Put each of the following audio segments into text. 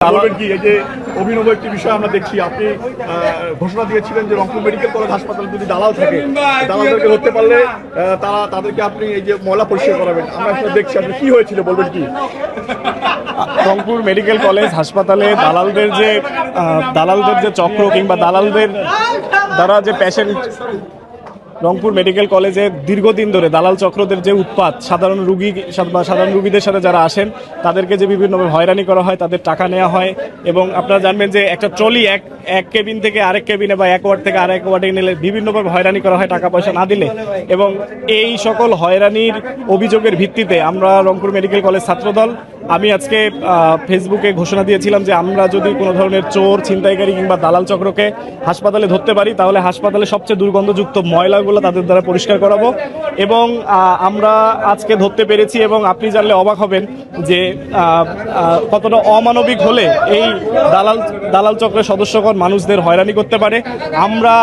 বলবেন কি এই যে অভিনব একটি বিষয় আমরা দেখছি, আপনি ঘোষণা দিয়েছিলেন যে রংপুর মেডিকেল কলেজ হাসপাতালে যদি দালাল থাকে, দালালদেরকে ধরতে পারলে তাদেরকে আপনি এই যে ময়লা পরিষ্কার করাবেন। আমরা আসলে দেখছি আসলে কি হয়েছিল, বলবেন কি? রংপুর মেডিকেল কলেজ হাসপাতালে দালালদের যে চক্র কিংবা দালালদের দ্বারা যে পেশেন্ট, রংপুর মেডিকেল কলেজে দীর্ঘদিন ধরে দালাল চক্রদের যে উৎপাত, সাধারণ রুগীদের সাথে যারা আসেন তাদেরকে যে বিভিন্নভাবে হয়রানি করা হয়, তাদের টাকা নেওয়া হয়। এবং আপনারা জানবেন যে একটা ট্রলি এক কেবিন থেকে আরেক কেবিনে বা এক ওয়ার্ড থেকে আরেক ওয়ার্ডে নিলে বিভিন্নভাবে হয়রানি করা হয় টাকা পয়সা না দিলে। এবং এই সকল হয়রানির অভিযোগের ভিত্তিতে আমরা রংপুর মেডিকেল কলেজ ছাত্রদল, আমি আজকে ফেসবুকে ঘোষণা দিয়েছিলাম যে আমরা যদি কোনো ধরনের চোর, ছিনতাইকারী কিংবা দালাল চক্রকে হাসপাতালে ধরতে পারি, তাহলে হাসপাতালে সবচেয়ে দুর্গন্ধযুক্ত ময়লাগুলো তাদের দ্বারা পরিষ্কার করাবো। এবং আমরা আজকে ধরতে পেরেছি। এবং আপনি জানলে অবাক হবেন যে কতটা অমানবিক হলে এই দালাল চক্রের সদস্যগণ মানুষদের হয়রানি করতে পারে। আমরা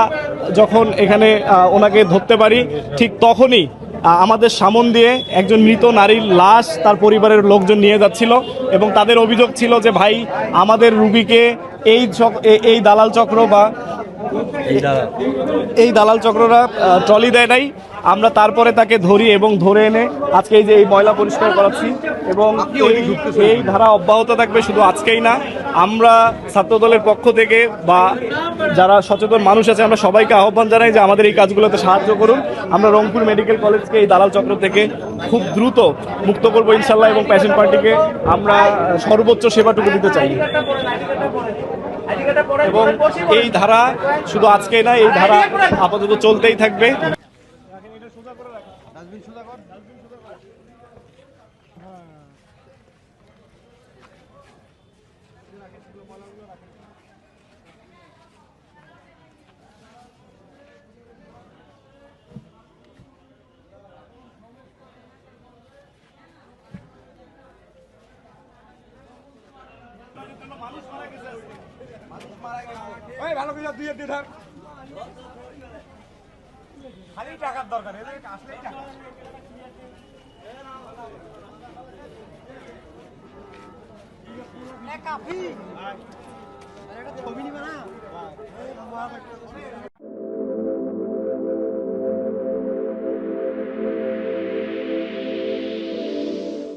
যখন এখানে ওনাকে ধরতে পারি, ঠিক তখনই আমাদের সামন দিয়ে একজন মৃত নারীর লাশ তার পরিবারের লোকজন নিয়ে যাচ্ছিল। এবং তাদের অভিযোগ ছিল যে ভাই, আমাদের রুগীকে এই দালাল চক্র বা এই দালাল চক্ররা ট্রলি দেয় নাই। আমরা তারপরে তাকে ধরি এবং ধরে এনে আজকে এই যে এই ময়লা পরিষ্কার করাচ্ছি। এবং এই ধারা অব্যাহত থাকবে, শুধু আজকেই না, আমরা ছাত্রদলের পক্ষ থেকে বা যারা সচেতন মানুষ আছে আমরা সবাইকে আহ্বান জানাই যে আমাদের এই কাজগুলোতে সাহায্য করুন। আমরা রংপুর মেডিকেল কলেজকে এই দালাল চক্র থেকে খুব দ্রুত মুক্ত করবো ইনশাল্লাহ। এবং পেশেন্ট পার্টিকে আমরা সর্বোচ্চ সেবাটুকু দিতে চাই। এবং এই ধারা শুধু আজকে না, এই ধারা আপাতত চলতেই থাকবে। ভালো করে দিয়ে দিয়ে থাক, খালি টাকার দরকার, আসলেই টাকা।